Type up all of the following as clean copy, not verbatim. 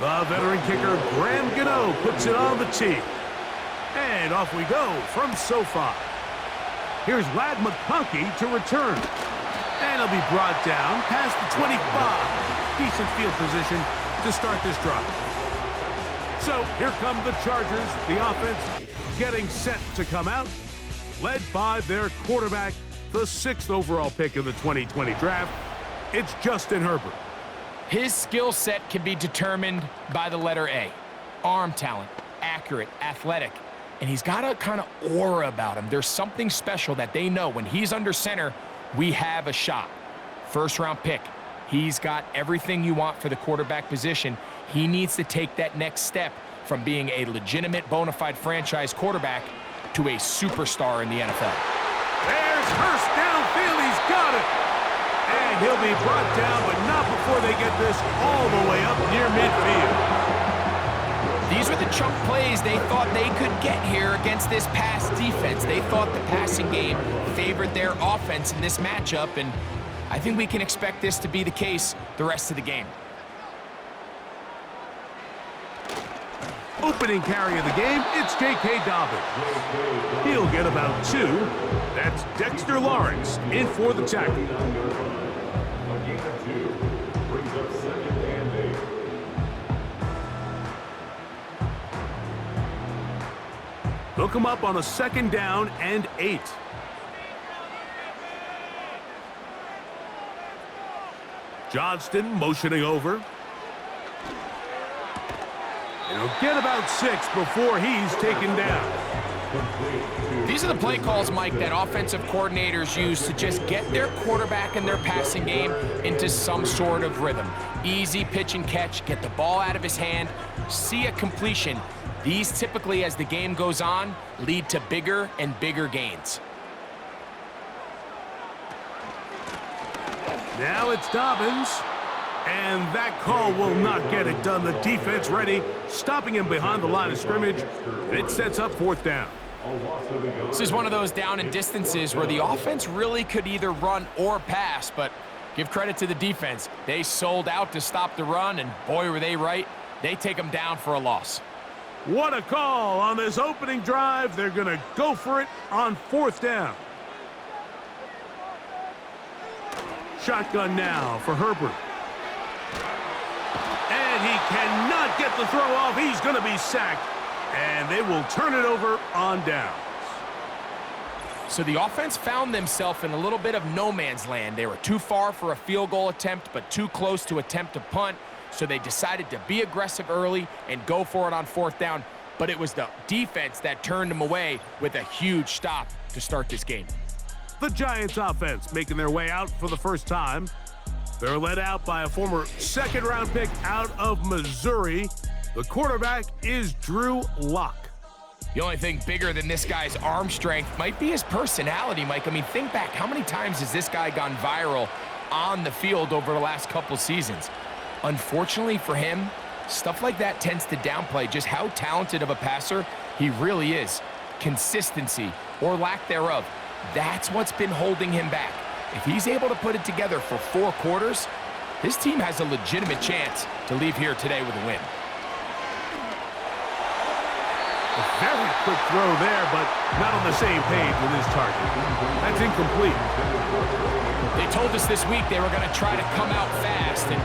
The veteran kicker, Graham Gano, puts it on the tee. And off we go from SoFi. Here's Ladd McConkey to return. And he'll be brought down past the 25. Decent field position to start this drive. So here come the Chargers, the offense getting set to come out, led by their quarterback, the 6th overall pick in the 2020 draft. It's Justin Herbert. His skill set can be determined by the letter A. Arm talent, accurate, athletic, and he's got a kind of aura about him. There's something special that they know when he's under center, we have a shot. First-round pick. He's got everything you want for the quarterback position. He needs to take that next step from being a legitimate, bona fide franchise quarterback to a superstar in the NFL. There's Hurst downfield. He's got it. And he'll be brought down, but not before they get this all the way up near midfield. These were the chunk plays they thought they could get here against this pass defense. They thought the passing game favored their offense in this matchup, and I think we can expect this to be the case the rest of the game. Opening carry of the game, it's J.K. Dobbins. He'll get about 2. That's Dexter Lawrence in for the tackle. Hook him up on a 2nd down and 8. Johnston motioning over. And he'll get about 6 before he's taken down. These are the play calls, Mike, that offensive coordinators use to just get their quarterback and their passing game into some sort of rhythm. Easy pitch and catch, get the ball out of his hand, see a completion. These typically, as the game goes on, lead to bigger and bigger gains. Now it's Dobbins. And that call will not get it done. The defense ready, stopping him behind the line of scrimmage. It sets up 4th down. This is one of those down and distances where the offense really could either run or pass, but give credit to the defense. They sold out to stop the run, and boy, were they right. They take them down for a loss. What a call on this opening drive. They're going to go for it on 4th down. Shotgun now for Herbert. And he cannot get the throw off. He's going to be sacked. And they will turn it over on downs. So the offense found themselves in a little bit of no man's land. They were too far for a field goal attempt, but too close to attempt a punt. So they decided to be aggressive early and go for it on 4th down. But it was the defense that turned them away with a huge stop to start this game. The Giants offense making their way out for the first time. They're led out by a former 2nd-round pick out of Missouri. The quarterback is Drew Lock. The only thing bigger than this guy's arm strength might be his personality, Mike. I mean, think back, how many times has this guy gone viral on the field over the last couple seasons? Unfortunately for him, stuff like that tends to downplay just how talented of a passer he really is. Consistency, or lack thereof, that's what's been holding him back. If he's able to put it together for 4 quarters, his team has a legitimate chance to leave here today with a win. A very quick throw there, but not on the same page with his target. That's incomplete. They told us this week they were going to try to come out fast, and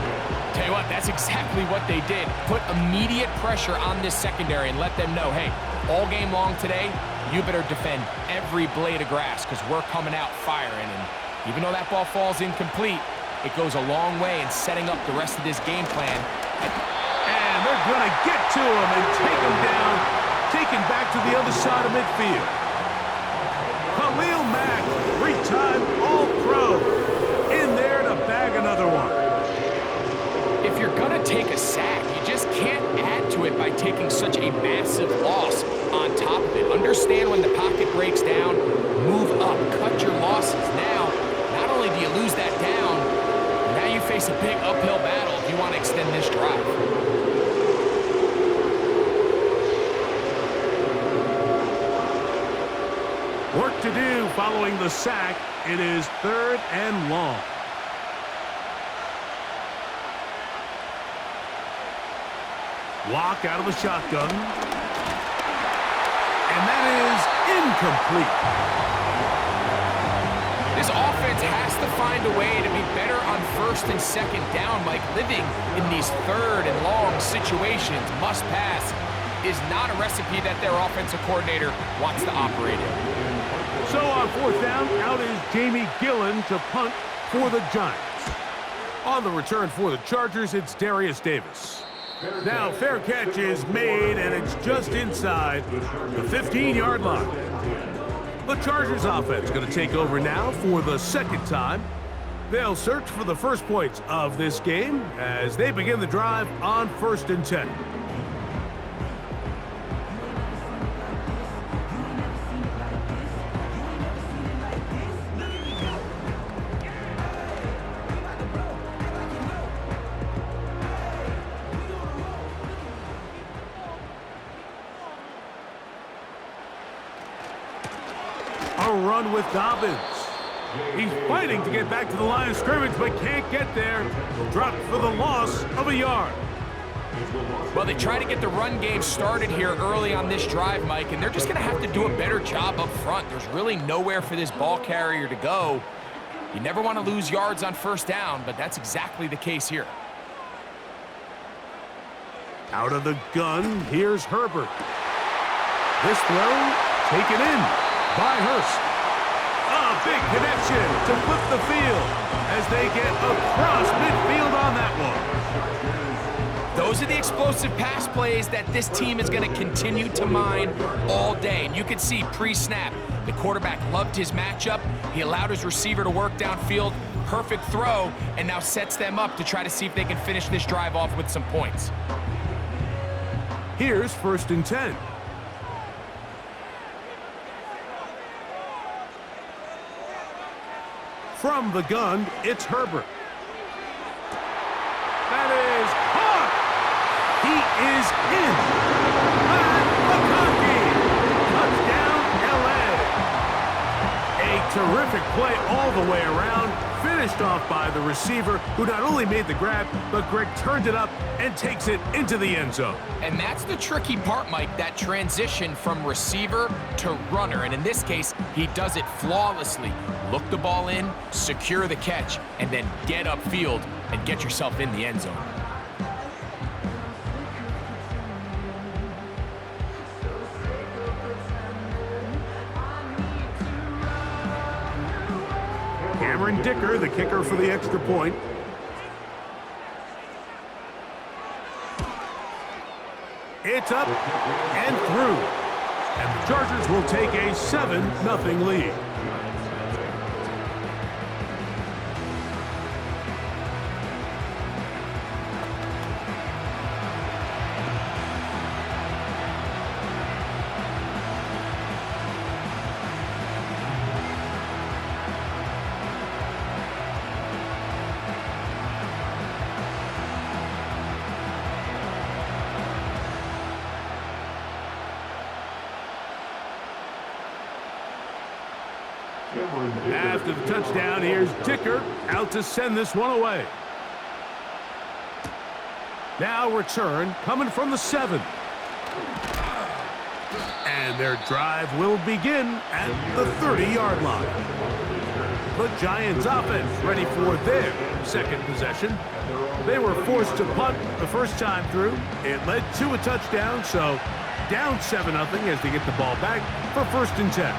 tell you what, that's exactly what they did. Put immediate pressure on this secondary and let them know, hey, all game long today, you better defend every blade of grass because we're coming out firing. And even though that ball falls incomplete, it goes a long way in setting up the rest of this game plan. And they're going to get to him and take him down, taken back to the other side of midfield. Khalil Mack, 3-time All-Pro, in there to bag another one. If you're going to take a sack, you just can't add to it by taking such a massive loss on top of it. Understand when the pocket breaks down, move up, cut your losses. Now, not only do you lose that down, now you face a big uphill battle if you want to extend this drive. Work to do following the sack. It is 3rd and long. Block out of the shotgun. And that is incomplete. This offense has to find a way to be better on first and second down, Mike. Living in these third and long situations, must pass, is not a recipe that their offensive coordinator wants to operate in. So on fourth down, out is Jamie Gillen to punt for the Giants. On the return for the Chargers, it's Darius Davis. Now, fair catch is made, and it's just inside the 15-yard line. The Chargers offense going to take over now for the second time. They'll search for the first points of this game as they begin the drive on 1st and 10. A run with Dobbins. He's fighting to get back to the line of scrimmage, but can't get there. Dropped for the loss of a yard. Well, they try to get the run game started here early on this drive, Mike, and they're just going to have to do a better job up front. There's really nowhere for this ball carrier to go. You never want to lose yards on first down, but that's exactly the case here. Out of the gun, here's Herbert. This throw taken in by Hurst. A big connection to flip the field as they get across midfield on that one. Those are the explosive pass plays that this team is going to continue to mine all day. And you can see pre-snap, the quarterback loved his matchup. He allowed his receiver to work downfield. Perfect throw, and now sets them up to try to see if they can finish this drive off with some points. Here's 1st and 10. From the gun, it's Herbert. That is caught. He is in. And McConkey. Touchdown, L.A. A terrific play all the way around. Finished off by the receiver, who not only made the grab, but Greg turned it up and takes it into the end zone. And that's the tricky part, Mike, that transition from receiver to runner. And in this case, he does it flawlessly. Look the ball in, secure the catch, and then get upfield and get yourself in the end zone. Cameron Dicker, the kicker for the extra point. It's up and through. And the Chargers will take a 7-0 lead. After the touchdown, here's Dicker out to send this one away. Now return coming from the 7. And their drive will begin at the 30-yard line. The Giants offense ready for their second possession. They were forced to punt the first time through. It led to a touchdown, so down 7-0 as they get the ball back for 1st and 10.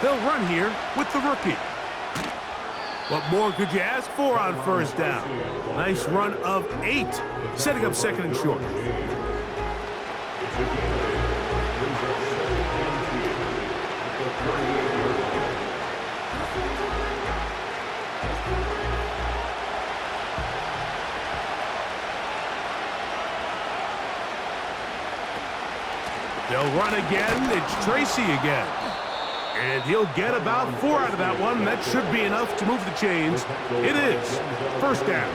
They'll run here with the rookie. What more could you ask for on first down? Nice run of 8, setting up 2nd and short. They'll run again. It's Tracy again. And he'll get about 4 out of that one. That should be enough to move the chains. It is 1st down.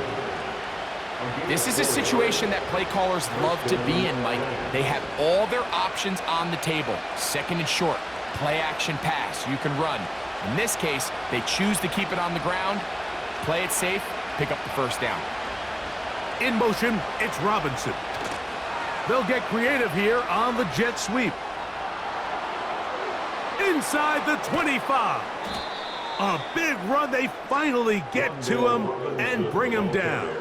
This is a situation that play callers love to be in, Mike. They have all their options on the table. Second and short, play action pass, you can run. In this case, they choose to keep it on the ground, play it safe, pick up the first down. In motion, it's Robinson. They'll get creative here on the jet sweep. Inside the 25. A big run. They finally get to him and bring him down.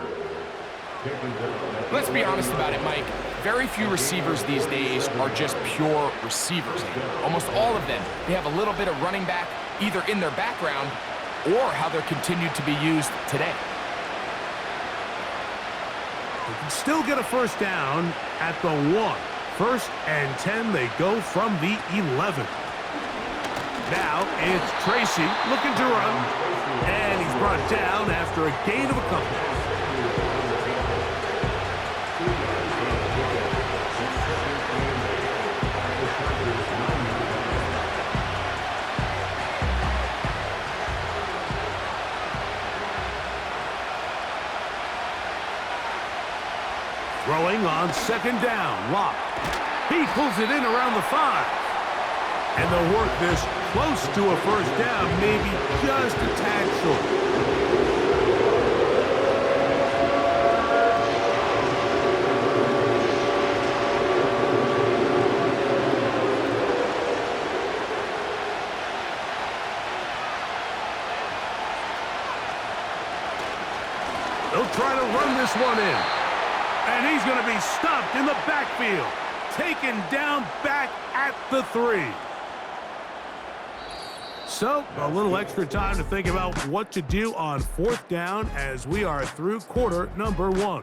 Let's be honest about it, Mike. Very few receivers these days are just pure receivers. Almost all of them, they have a little bit of running back either in their background or how they're continued to be used today. They can still get a first down at the 1. First and 10, they go from the 11. Now it's Tracy looking to run, and he's brought down after a gain of a couple. Throwing on second down, Locke. He pulls it in around the 5. And they'll work this close to a first down, maybe just a tad short. They'll try to run this one in. And he's going to be stopped in the backfield. Taken down back at the 3. So, a little extra time to think about what to do on fourth down as we are through quarter number 1.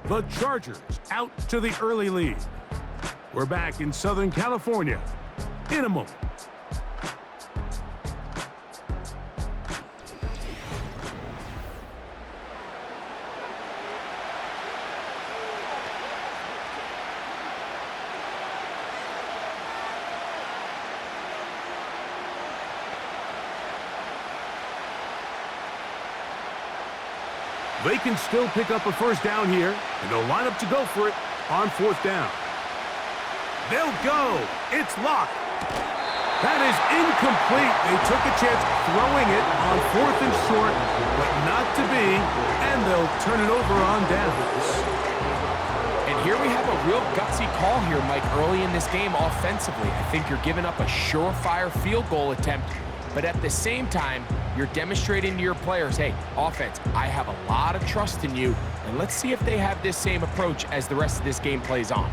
The Chargers out to the early lead. We're back in Southern California in a moment. They can still pick up a first down here, and they'll line up to go for it on fourth down. They'll go. It's Locke. That is incomplete. They took a chance throwing it on fourth and short, but not to be, and they'll turn it over on downs. And here we have a real gutsy call here, Mike, early in this game offensively. I think you're giving up a surefire field goal attempt, but at the same time, you're demonstrating to your players, hey, offense, I have a lot of trust in you, and let's see if they have this same approach as the rest of this game plays on.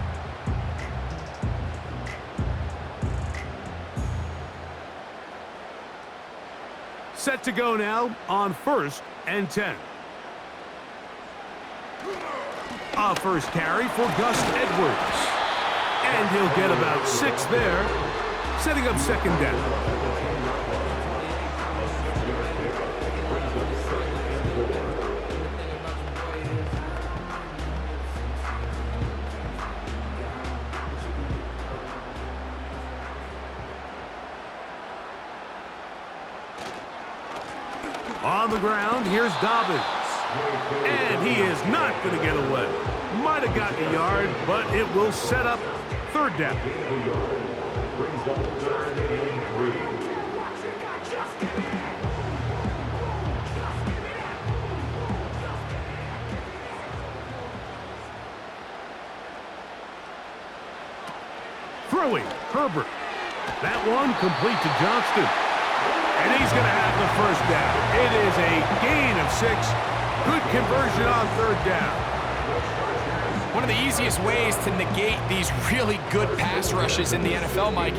Set to go now on first and 10. A first carry for Gus Edwards. And he'll get about 6 there, setting up second down. On the ground, here's Dobbins. And he is not going to get away. Might have gotten a yard, but it will set up third down. Throwing, Herbert. That one complete to Johnston. And he's going to have the first down. It is a gain of 6. Good conversion on third down. One of the easiest ways to negate these really good pass rushes in the NFL, Mike,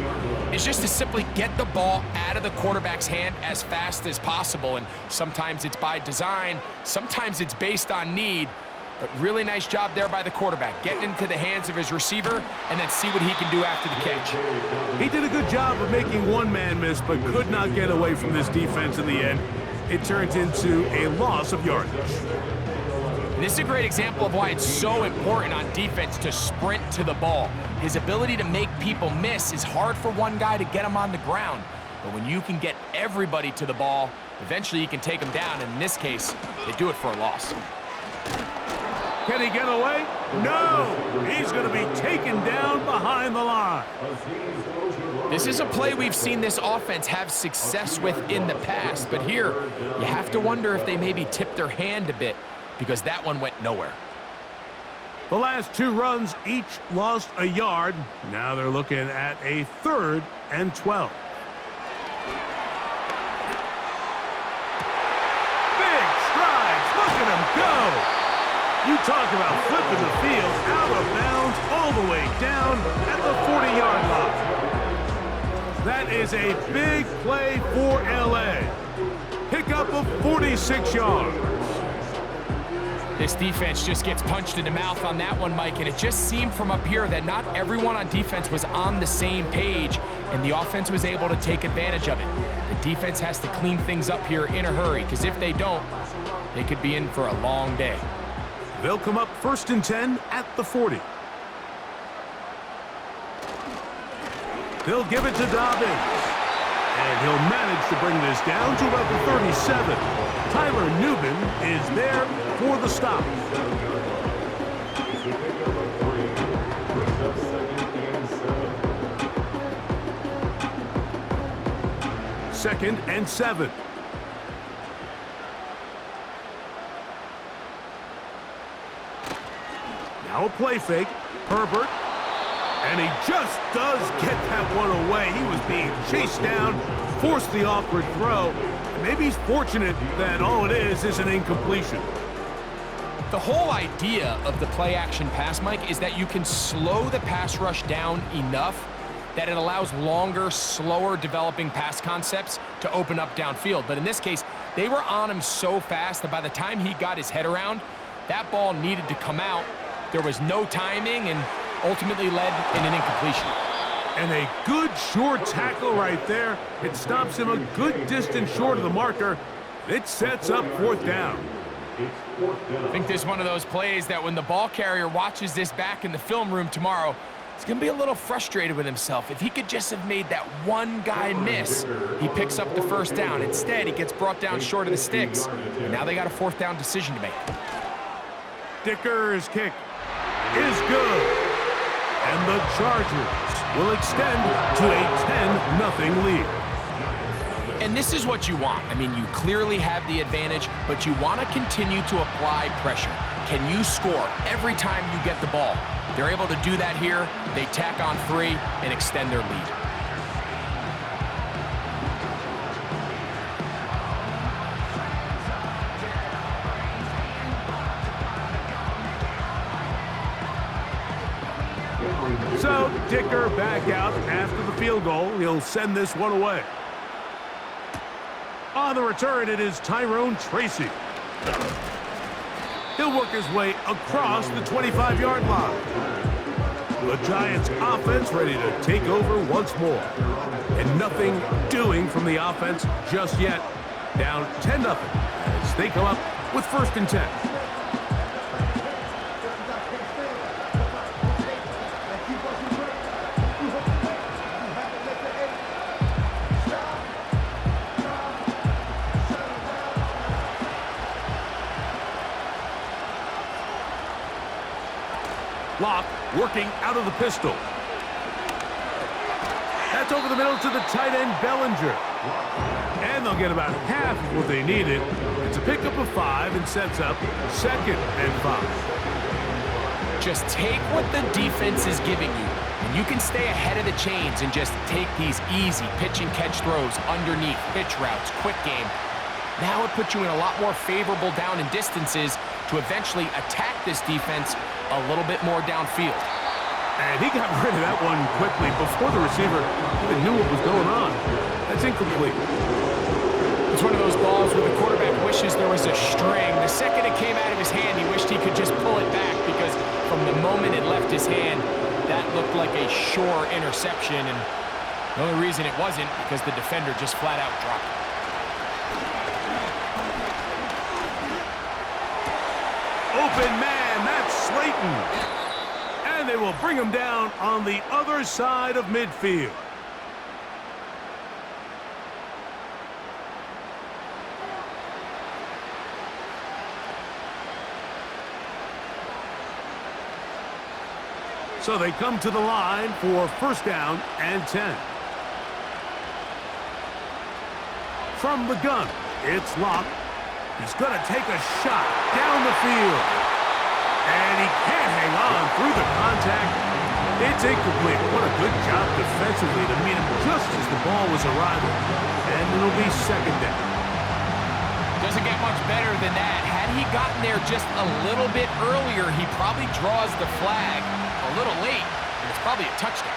is just to simply get the ball out of the quarterback's hand as fast as possible. And sometimes it's by design, sometimes it's based on need. But really nice job there by the quarterback, getting into the hands of his receiver and then see what he can do after the catch. He did a good job of making one man miss, but could not get away from this defense in the end. It turns into a loss of yardage. And this is a great example of why it's so important on defense to sprint to the ball. His ability to make people miss is hard for one guy to get him on the ground. But when you can get everybody to the ball, eventually you can take them down. And in this case, they do it for a loss. Can he get away? No! He's going to be taken down behind the line. This is a play we've seen this offense have success with in the past, but here you have to wonder if they maybe tipped their hand a bit because that one went nowhere. The last 2 runs each lost a yard. Now they're looking at a 3rd and 12. Big strides. Look at him go. You talk about flipping the field out of bounds all the way down at the 40-yard line. That is a big play for L.A. Pickup of 46 yards. This defense just gets punched in the mouth on that one, Mike, and it just seemed from up here that not everyone on defense was on the same page, and the offense was able to take advantage of it. The defense has to clean things up here in a hurry, because if they don't, they could be in for a long day. They'll come up 1st and 10 at the 40. They'll give it to Dobbins. And he'll manage to bring this down to about the 37. Tyler Newman is there for the stop. Second and 7. Now a play fake. Herbert. And he just does get that one away. He was being chased down, forced the awkward throw. And maybe he's fortunate that all it is an incompletion. The whole idea of the play-action pass, Mike, is that you can slow the pass rush down enough that it allows longer, slower developing pass concepts to open up downfield. But in this case, they were on him so fast that by the time he got his head around, that ball needed to come out. There was no timing and ultimately led in an incompletion. And a good short tackle right there. It stops him a good distance short of the marker. It sets up 4th down. I think this is one of those plays that when the ball carrier watches this back in the film room tomorrow, he's going to be a little frustrated with himself. If he could just have made that one guy miss, he picks up the 1st down. Instead, he gets brought down short of the sticks. And now they got a 4th down decision to make. Dicker's kick is good. And the Chargers will extend to a 10-0 lead. And this is what you want. I mean, you clearly have the advantage, but you want to continue to apply pressure. Can you score every time you get the ball? They're able to do that here. They tack on 3 and extend their lead. So, Dicker back out after the field goal. He'll send this one away. On the return, it is Tyrone Tracy. He'll work his way across the 25-yard line. The Giants' offense ready to take over once more. And nothing doing from the offense just yet. Down 10-0 as they come up with 1st and 10. Block working out of the pistol. That's over the middle to the tight end, Bellinger. And they'll get about half of what they needed. It's a pickup of 5 and sets up 2nd and 5. Just take what the defense is giving you, and you can stay ahead of the chains and just take these easy pitch and catch throws underneath, pitch routes, quick game. Now it puts you in a lot more favorable down and distances to eventually attack this defense a little bit more downfield. And he got rid of that one quickly before the receiver even knew what was going on. That's incomplete. It's one of those balls where the quarterback wishes there was a string. The second it came out of his hand, he wished he could just pull it back because from the moment it left his hand, that looked like a sure interception. And the only reason it wasn't because the defender just flat out dropped it. Open man, that's Slayton. And they will bring him down on the other side of midfield. So they come to the line for first down and 10. From the gun, it's Locke. He's going to take a shot down the field. And he can't hang on through the contact. It's incomplete. What a good job defensively to meet him just as the ball was arriving. And it'll be second down. Doesn't get much better than that. Had he gotten there just a little bit earlier, he probably draws the flag a little late, and it's probably a touchdown.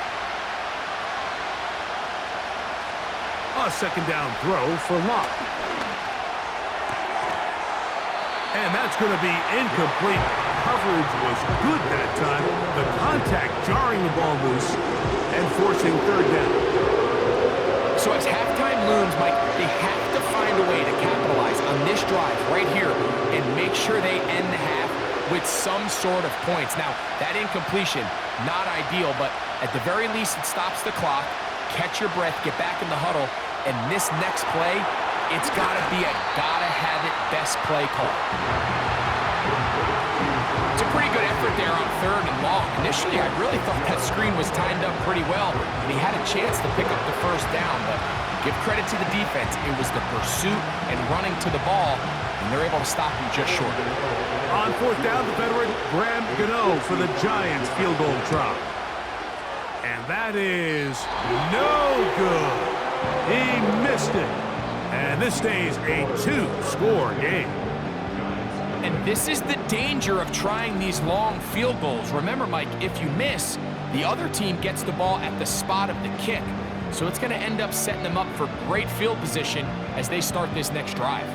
A second down throw for Locke. And that's going to be incomplete. Coverage was good that time. The contact jarring the ball loose and forcing third down. So as halftime looms, Mike, they have to find a way to capitalize on this drive right here and make sure they end the half with some sort of points. Now, that incompletion, not ideal, but at the very least, it stops the clock. Catch your breath, get back in the huddle, and this next play, it's got to be a gotta-have-it best play call. It's a pretty good effort there on third and long. Initially, I really thought that screen was timed up pretty well, and he had a chance to pick up the first down, but give credit to the defense. It was the pursuit and running to the ball, and they're able to stop him just short. On fourth down, the veteran Graham Gano for the Giants field goal try. And that is no good. He missed it. And this stays a two-score game. And this is the danger of trying these long field goals. Remember, Mike, if you miss, the other team gets the ball at the spot of the kick. So it's going to end up setting them up for great field position as they start this next drive.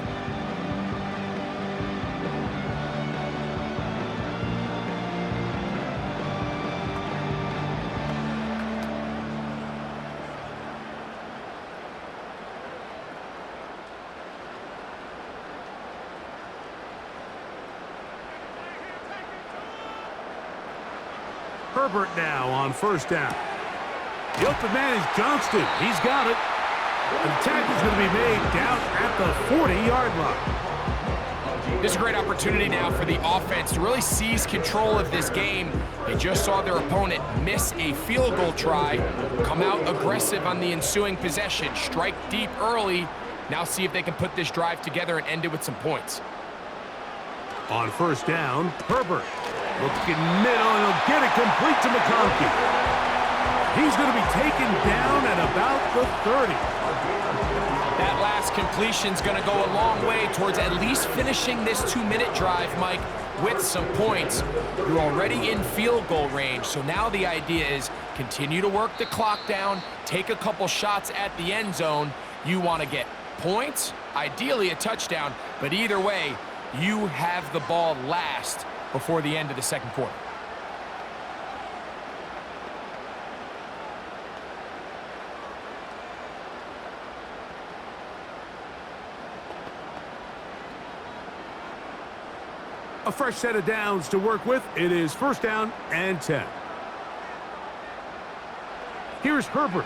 Herbert now on first down. The open man is Johnston. He's got it. The tackle's going to be made down at the 40-yard line. This is a great opportunity now for the offense to really seize control of this game. They just saw their opponent miss a field goal try, come out aggressive on the ensuing possession, strike deep early. Now see if they can put this drive together and end it with some points. On first down, Herbert looking middle, and he'll get it complete to McConkey. He's going to be taken down at about the 30. That last completion's going to go a long way towards at least finishing this 2-minute drive, Mike, with some points. You're already in field goal range, so now the idea is continue to work the clock down, take a couple shots at the end zone. You want to get points, ideally a touchdown, but either way, you have the ball last before the end of the second quarter. A fresh set of downs to work with. It is first down and 10. Here's Herbert.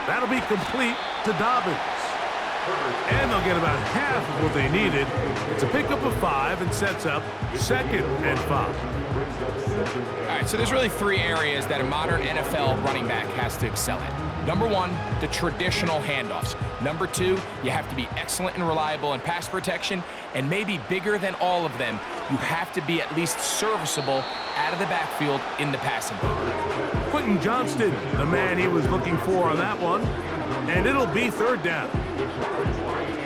That'll be complete to Dobbins. And they'll get about half of what they needed. It's a pickup of 5 and sets up second and 5. All right, so there's really 3 areas that a modern NFL running back has to excel at. Number 1, the traditional handoffs. Number 2, you have to be excellent and reliable in pass protection. And maybe bigger than all of them, you have to be at least serviceable out of the backfield in the passing game. Quentin Johnston, the man he was looking for on that one. And it'll be third down.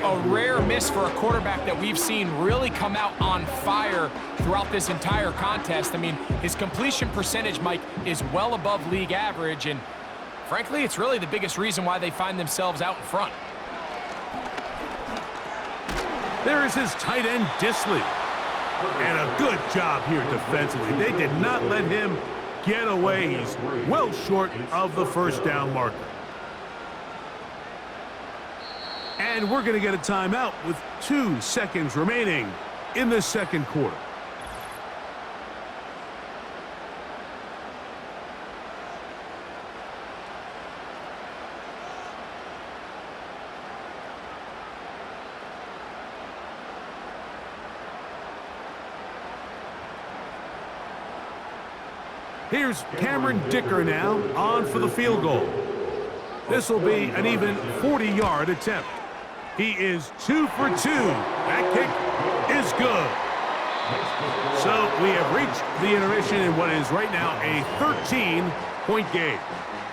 A rare miss for a quarterback that we've seen really come out on fire throughout this entire contest. I mean, his completion percentage, Mike, is well above league average, and frankly, it's really the biggest reason why they find themselves out in front. There is his tight end, Disley. And a good job here defensively. They did not let him get away. He's well short of the first down marker. And we're going to get a timeout with 2 seconds remaining in the second quarter. Here's Cameron Dicker now on for the field goal. This will be an even 40-yard attempt. He is 2 for 2. That kick is good. So we have reached the intermission in what is right now a 13-point game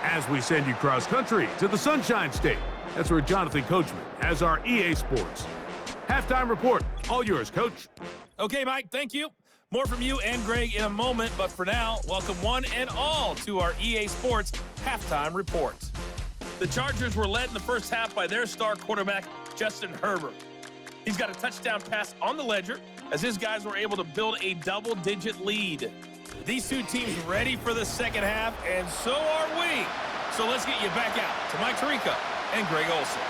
as we send you cross-country to the Sunshine State. That's where Jonathan Coachman has our EA Sports halftime report. All yours, Coach. Okay, Mike, thank you. More from you and Greg in a moment, but for now, welcome one and all to our EA Sports halftime report. The Chargers were led in the first half by their star quarterback, Justin Herbert. He's got a touchdown pass on the ledger as his guys were able to build a double-digit lead. These two teams ready for the second half, and so are we. So let's get you back out to Mike Tirico and Greg Olson.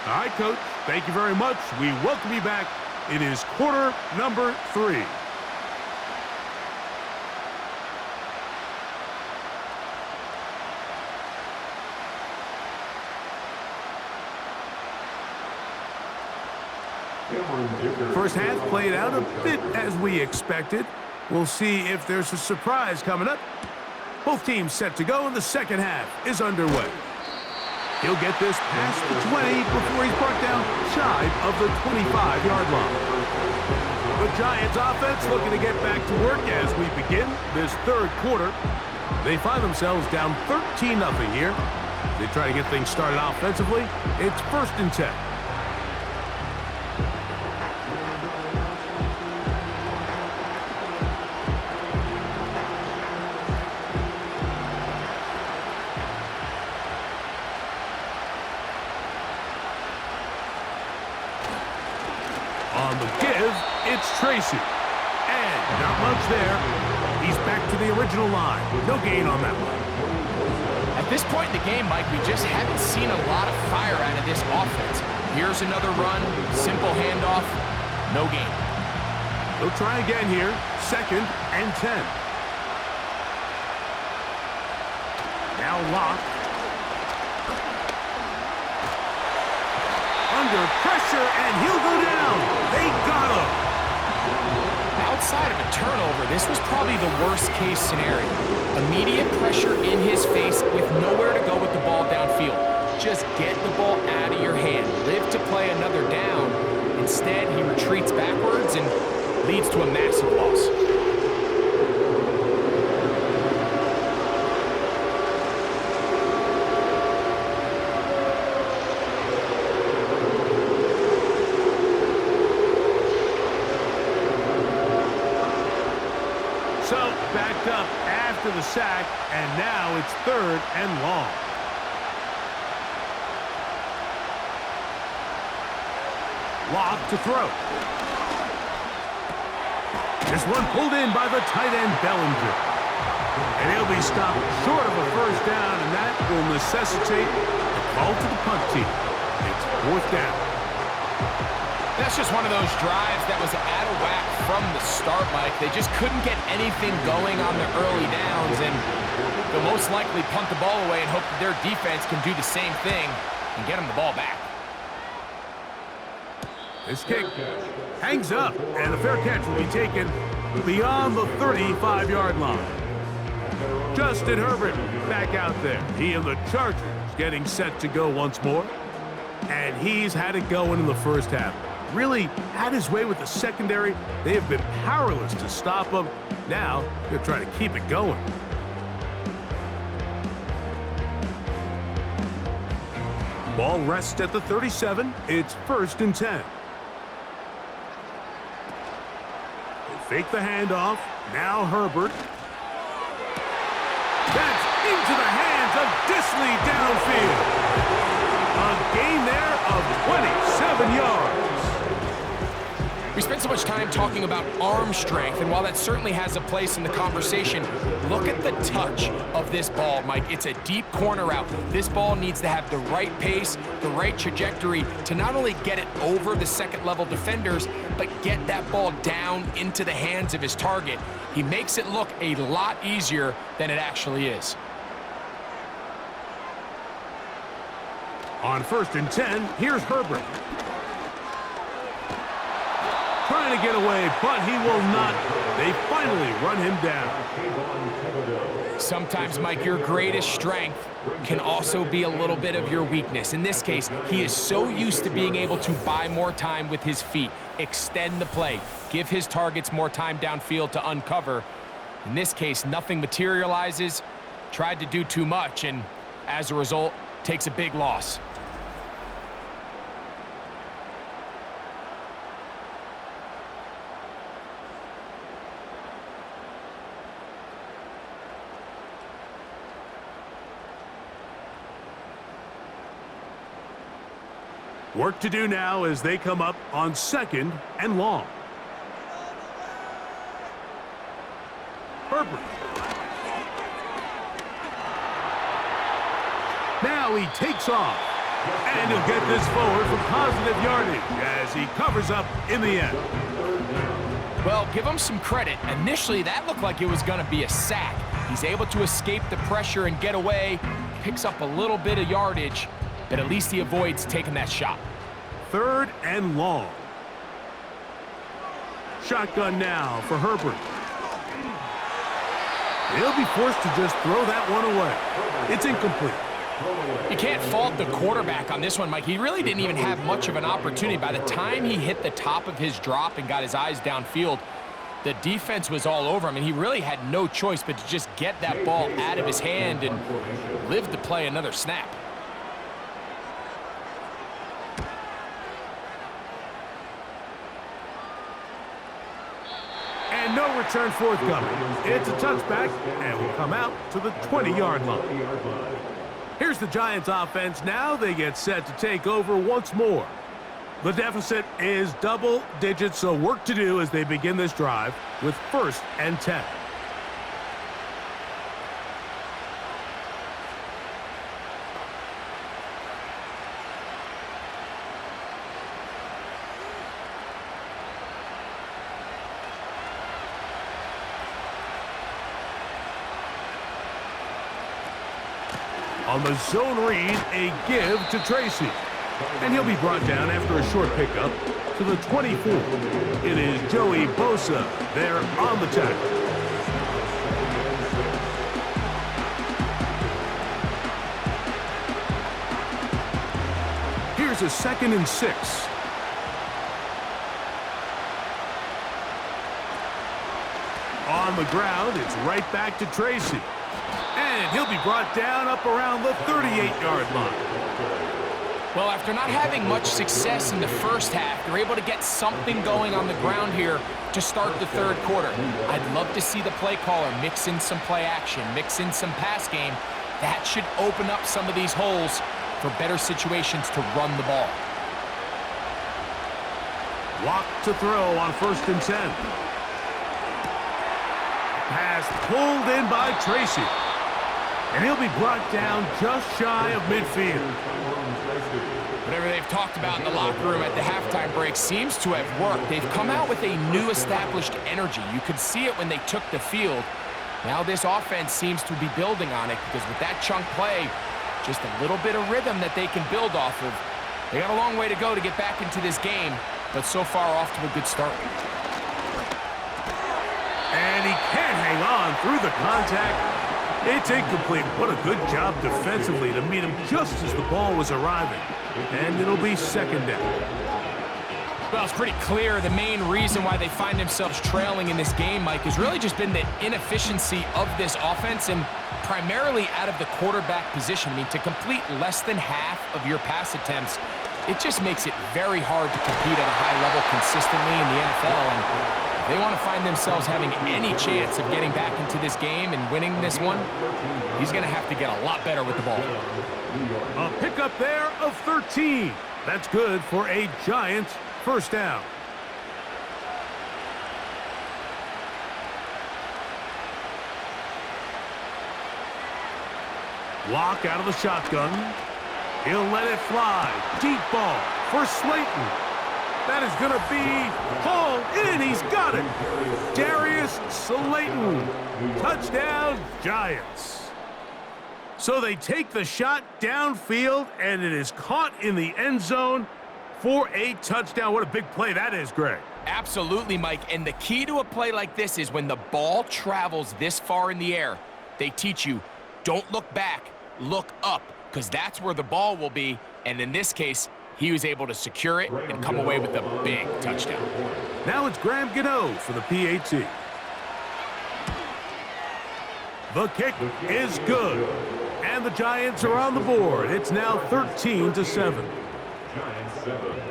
All right, Coach. Thank you very much. We welcome you back. It is quarter number 3. First half played out a bit as we expected. We'll see if there's a surprise coming up. Both teams set to go, and the second half is underway. He'll get this past the 20 before he's brought down shy of the 25-yard line. The Giants offense looking to get back to work as we begin this third quarter. They find themselves down 13-0 here. They try to get things started offensively. It's 1st and 10. On the give, it's Tracy. And not much there. He's back to the original line. No gain on that one. At this point in the game, Mike, we just haven't seen a lot of fire out of this offense. Here's another run, simple handoff, no gain. They'll try again here, 2nd and 10. Now Locke. Under pressure, and he'll go down. They got him. Outside of a turnover, this was probably the worst-case scenario. Immediate pressure in his face with nowhere to go with the ball downfield. Just get the ball out of your hand. Live to play another down. Instead, he retreats backwards and leads to a massive loss. So, backed up after the sack, and now it's 3rd and long. Locke to throw. This one pulled in by the tight end, Bellinger. And he'll be stopped short of a first down, and that will necessitate a call to the punt team. It's 4th down. That's just one of those drives that was out of whack from the start, Mike. They just couldn't get anything going on the early downs, and they'll most likely punt the ball away and hope that their defense can do the same thing and get them the ball back. This kick hangs up, and the fair catch will be taken beyond the 35-yard line. Justin Herbert back out there. He and the Chargers getting set to go once more. And he's had it going in the first half. Really had his way with the secondary. They have been powerless to stop him. Now they're trying to keep it going. Ball rests at the 37. It's 1st and 10. They fake the handoff. Now Herbert. That's into the hands of Disley downfield. A gain there of 27 yards. We spent so much time talking about arm strength, and while that certainly has a place in the conversation, look at the touch of this ball, Mike. It's a deep corner route. This ball needs to have the right pace, the right trajectory to not only get it over the second-level defenders, but get that ball down into the hands of his target. He makes it look a lot easier than it actually is. On 1st and 10, here's Herbert. Trying to get away, but he will not They finally run him down. Sometimes, Mike, your greatest strength can also be a little bit of your weakness. In this case, he is so used to being able to buy more time with his feet, extend the play, give his targets more time downfield to uncover. In this case, nothing materializes, tried to do too much, and as a result, takes a big loss. Work to do now as they come up on 2nd and long. Herbert. Now he takes off. And he'll get this forward for positive yardage as he covers up in the end. Well, give him some credit. Initially, that looked like it was going to be a sack. He's able to escape the pressure and get away, picks up a little bit of yardage, but at least he avoids taking that shot. 3rd and long. Shotgun now for Herbert. He'll be forced to just throw that one away. It's incomplete. You can't fault the quarterback on this one, Mike. He really didn't even have much of an opportunity. By the time he hit the top of his drop and got his eyes downfield, the defense was all over him, and he really had no choice but to just get that ball out of his hand and live to play another snap. And no return forthcoming. It's a touchback, and will come out to the 20-yard line. Here's the Giants offense. Now they get set to take over once more. The deficit is double digits, so work to do as they begin this drive with 1st and 10. On the zone read, a give to Tracy. And he'll be brought down after a short pickup to the 24. It is Joey Bosa there on the tackle. Here's a 2nd and 6. On the ground, it's right back to Tracy. And he'll be brought down up around the 38-yard line. Well, after not having much success in the first half, they're able to get something going on the ground here to start the 3rd quarter. I'd love to see the play caller mix in some play action, mix in some pass game. That should open up some of these holes for better situations to run the ball. Lock to throw on 1st and 10. Pass pulled in by Tracy. And he'll be brought down just shy of midfield. Whatever they've talked about in the locker room at the halftime break seems to have worked. They've come out with a new established energy. You could see it when they took the field. Now this offense seems to be building on it because with that chunk play, just a little bit of rhythm that they can build off of. They got a long way to go to get back into this game, but so far off to a good start. And he can't hang on through the contact. It's incomplete. What a good job defensively to meet him just as the ball was arriving. And it'll be 2nd down. Well, it's pretty clear the main reason why they find themselves trailing in this game, Mike, has really just been the inefficiency of this offense and primarily out of the quarterback position. I mean, to complete less than half of your pass attempts, it just makes it very hard to compete at a high level consistently in the NFL. And they want to find themselves having any chance of getting back into this game and winning this one, he's going to have to get a lot better with the ball. A pickup there of 13. That's good for a Giants 1st down. Lock out of the shotgun. He'll let it fly. Deep ball for Slayton. That is going to be hauled in. He's got it. Darius Slayton. Touchdown, Giants. So they take the shot downfield, and it is caught in the end zone for a touchdown. What a big play that is, Greg. Absolutely, Mike. And the key to a play like this is when the ball travels this far in the air, they teach you, don't look back, look up, because that's where the ball will be. And in this case, he was able to secure it and come away with a big touchdown. Now it's Graham Gano for the PAT. The kick is good. And the Giants are on the board. It's now 13-7. Giants 7.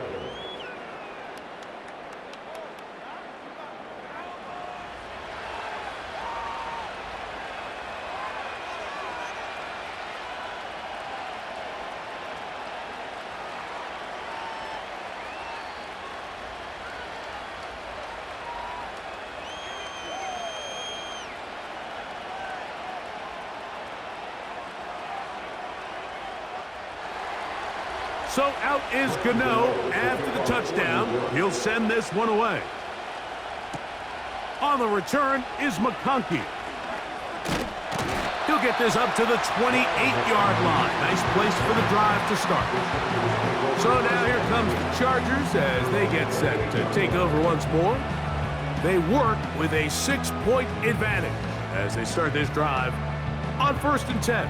So out is Gano after the touchdown. He'll send this one away. On the return is McConkey. He'll get this up to the 28-yard line. Nice place for the drive to start. So now here comes the Chargers as they get set to take over once more. They work with a 6-point advantage as they start this drive on 1st and 10.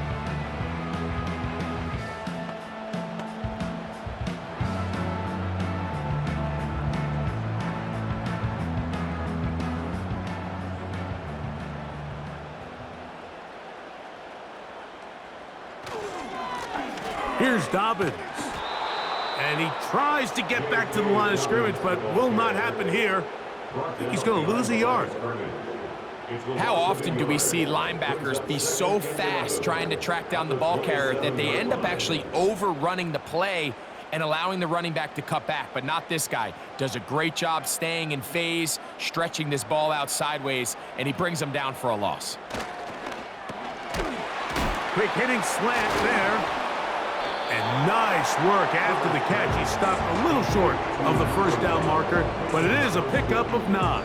Here's Dobbins. And he tries to get back to the line of scrimmage, but will not happen here. I think he's going to lose a yard. How often do we see linebackers be so fast trying to track down the ball carrier that they end up actually overrunning the play and allowing the running back to cut back? But not this guy. Does a great job staying in phase, stretching this ball out sideways, and he brings them down for a loss. Quick hitting slant there. And nice work after the catch. He stopped a little short of the first down marker, but it is a pickup of 9.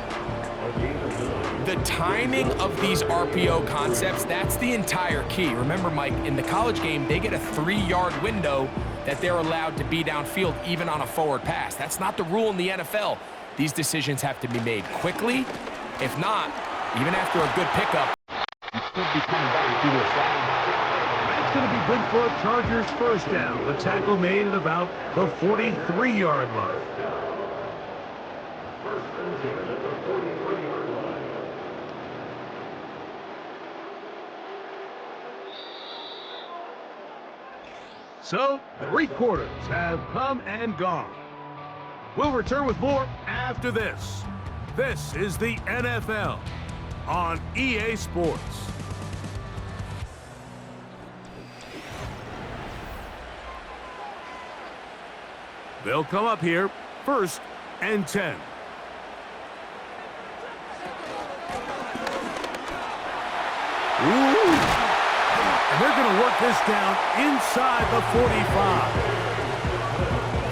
The timing of these RPO concepts, that's the entire key. Remember, Mike, in the college game, they get a 3-yard window that they're allowed to be downfield even on a forward pass. That's not the rule in the NFL. These decisions have to be made quickly. If not, even after a good pickup, you could be coming back to the side. That's going to be good for a Chargers first down. The tackle made at about the 43-yard line. So, 3 quarters have come and gone. We'll return with more after this. This is the NFL on EA Sports. They'll come up here, 1st and 10. Ooh. And they're going to work this down inside the 45.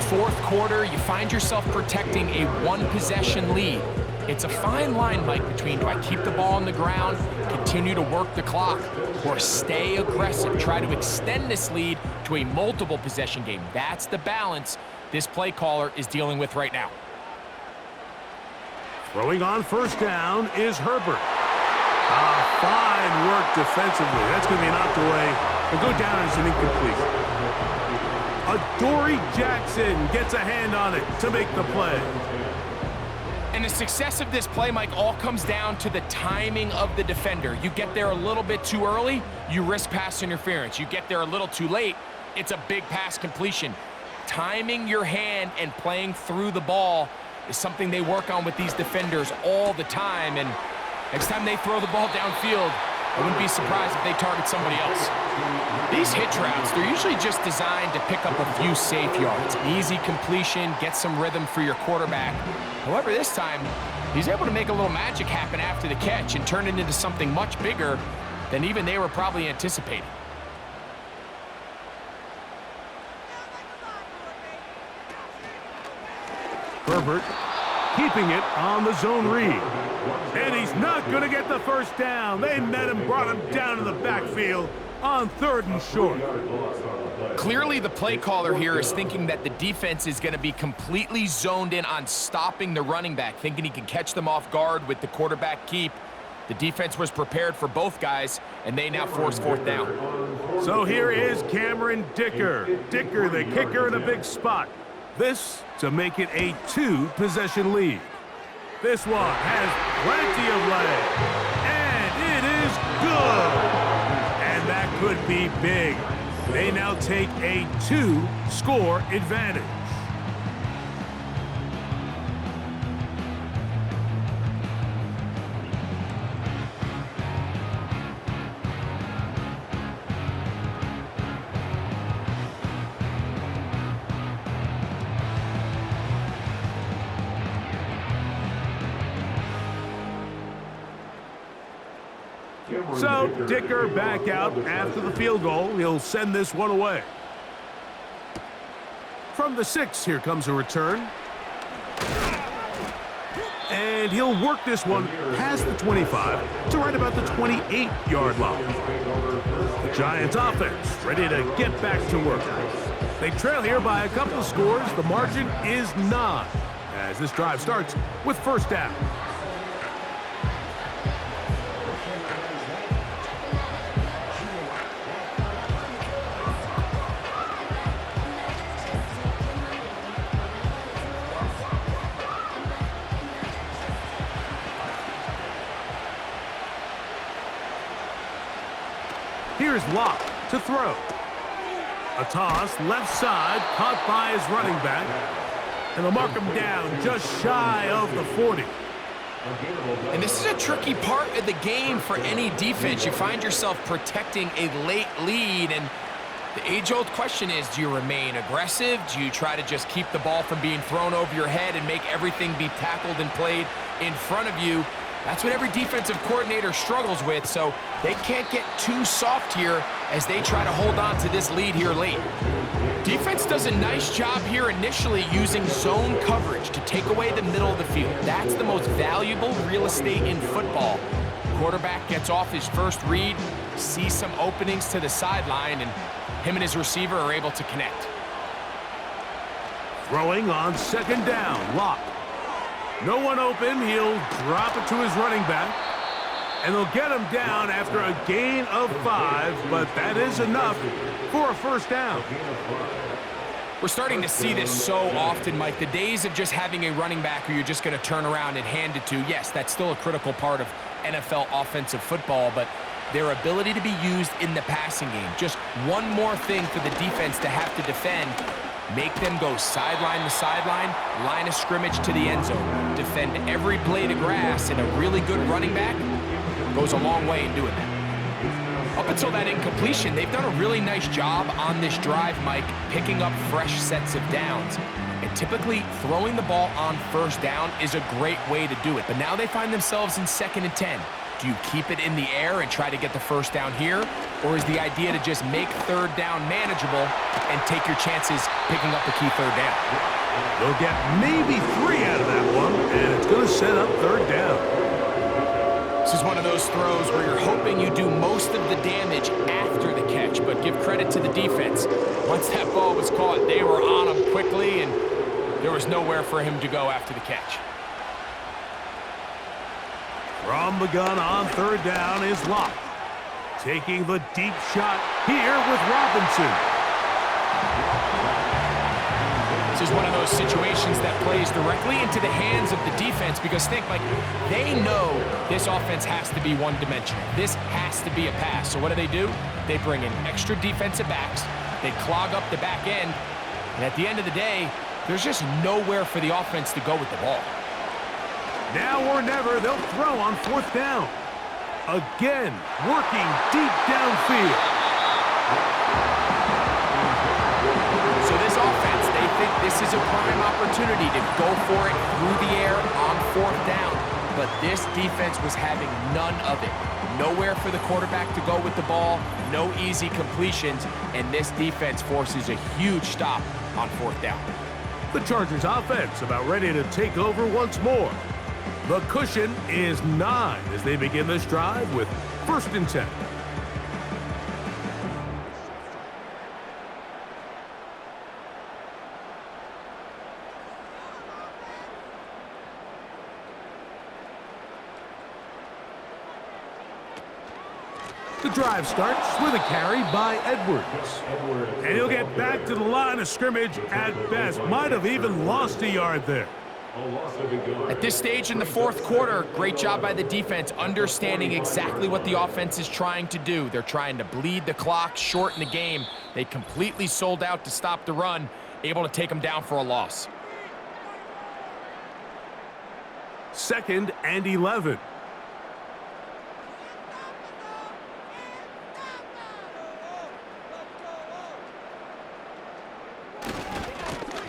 4th quarter, you find yourself protecting a 1-possession lead. It's a fine line, Mike, between do I keep the ball on the ground, continue to work the clock, or stay aggressive, try to extend this lead to a multiple possession game. That's the balance this play caller is dealing with right now. Throwing on 1st down is Herbert. Fine work defensively. That's going to be knocked away. It'll go down as an incomplete. Adoree Jackson gets a hand on it to make the play. And the success of this play, Mike, all comes down to the timing of the defender. You get there a little bit too early, you risk pass interference. You get there a little too late, it's a big pass completion. Timing your hand and playing through the ball is something they work on with these defenders all the time. And next time they throw the ball downfield, I wouldn't be surprised if they target somebody else. These hitch routes, they're usually just designed to pick up a few safe yards. An easy completion, get some rhythm for your quarterback. However, this time, he's able to make a little magic happen after the catch and turn it into something much bigger than even they were probably anticipating. Herbert keeping it on the zone read. And he's not going to get the first down. They met him, brought him down to the backfield on 3rd and short. Clearly, the play caller here is thinking that the defense is going to be completely zoned in on stopping the running back, thinking he can catch them off guard with the quarterback keep. The defense was prepared for both guys, and they now force fourth down. So here is Cameron Dicker. Dicker, the kicker, in a big spot. This to make it a 2-possession lead. This one has plenty of leg, and it is good. And that could be big. They now take a 2-score advantage. So, Dicker back out after the field goal. He'll send this one away. From the 6, here comes a return. And he'll work this one past the 25 to right about the 28-yard line. The Giants offense ready to get back to work. They trail here by a couple of scores. The margin is 9 as this drive starts with first down. Here's Locke to throw. A toss, left side, caught by his running back. And they'll mark him down just shy of the 40. And this is a tricky part of the game for any defense. You find yourself protecting a late lead, and the age-old question is, do you remain aggressive? Do you try to just keep the ball from being thrown over your head and make everything be tackled and played in front of you? That's what every defensive coordinator struggles with, so they can't get too soft here as they try to hold on to this lead here late. Defense does a nice job here initially using zone coverage to take away the middle of the field. That's the most valuable real estate in football. Quarterback gets off his first read, sees some openings to the sideline, and him and his receiver are able to connect. Throwing on second down, Locke. No one open, he'll drop it to his running back. And they'll get him down after a gain of 5, but that is enough for a first down. We're starting to see this so often, Mike. The days of just having a running back who you're just going to turn around and hand it to, yes, that's still a critical part of NFL offensive football, but their ability to be used in the passing game, just one more thing for the defense to have to defend. Make them go sideline to sideline, line of scrimmage to the end zone. Defend every blade of grass, and a really good running back goes a long way in doing that. Up until that incompletion, they've done a really nice job on this drive, Mike, picking up fresh sets of downs. And typically, throwing the ball on first down is a great way to do it. But now they find themselves in 2nd and 10. Do you keep it in the air and try to get the first down here? Or is the idea to just make third down manageable and take your chances picking up the key third down? They'll get maybe 3 out of that one, and it's going to set up third down. This is one of those throws where you're hoping you do most of the damage after the catch, but give credit to the defense. Once that ball was caught, they were on him quickly, and there was nowhere for him to go after the catch. From the gun on third down is Locke. Taking the deep shot here with Robinson. This is one of those situations that plays directly into the hands of the defense because think, like, they know this offense has to be one-dimensional. This has to be a pass. So what do? They bring in extra defensive backs. They clog up the back end. And at the end of the day, there's just nowhere for the offense to go with the ball. Now or never, they'll throw on fourth down. Again, working deep downfield. So this offense, they think this is a prime opportunity to go for it through the air on fourth down. But this defense was having none of it. Nowhere for the quarterback to go with the ball, no easy completions, and this defense forces a huge stop on fourth down. The Chargers offense about ready to take over once more. The cushion is 9 as they begin this drive with 1st and 10. The drive starts with a carry by Edwards. And he'll get back to the line of scrimmage at best. Might have even lost a yard there. At this stage in the fourth quarter, great job by the defense understanding exactly what the offense is trying to do. They're trying to bleed the clock, shorten the game. They completely sold out to stop the run, able to take them down for a loss. 2nd and 11.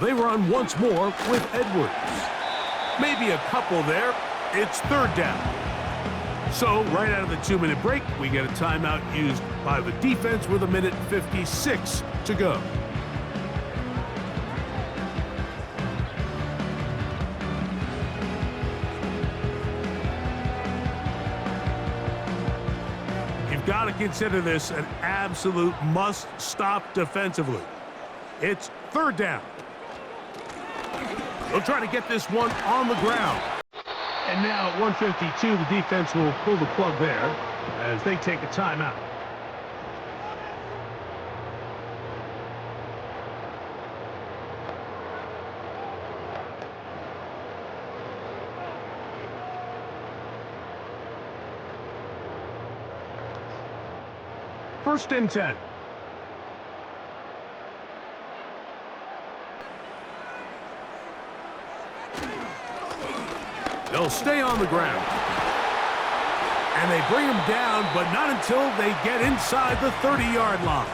They run once more with Edwards. Maybe a couple there. It's 3rd down. So right out of the 2-minute break, we get a timeout used by the defense with 1:56 to go. You've got to consider this an absolute must-stop defensively. It's 3rd down. They'll try to get this one on the ground. And now at 1:52, the defense will pull the plug there as they take a timeout. First and 10. They'll stay on the ground. And they bring him down, but not until they get inside the 30-yard line.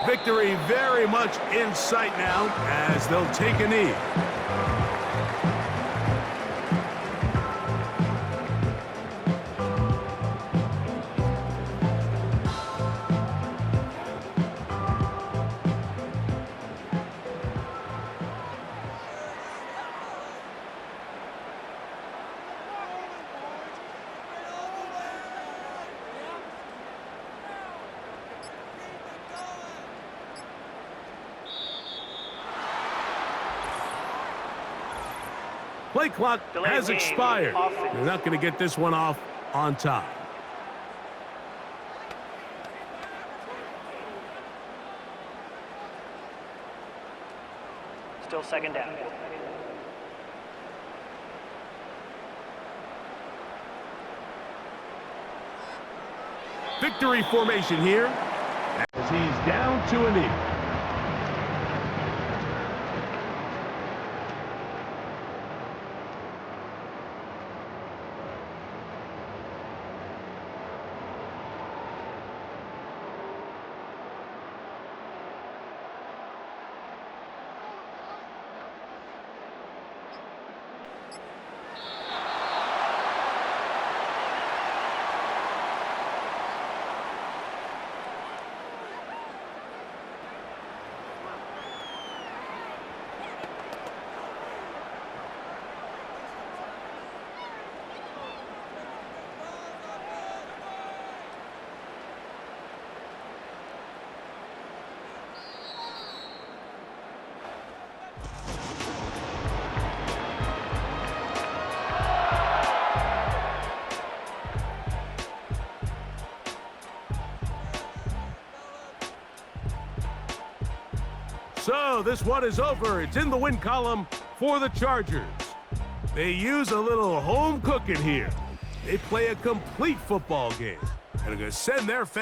Victory very much in sight now as they'll take a knee. Play clock has expired. They're not going to get this one off on time. Still 2nd down. Victory formation here as he's down to a knee. So this one is over. It's in the win column for the Chargers. They use a little home cooking here. They play a complete football game and are going to send their fans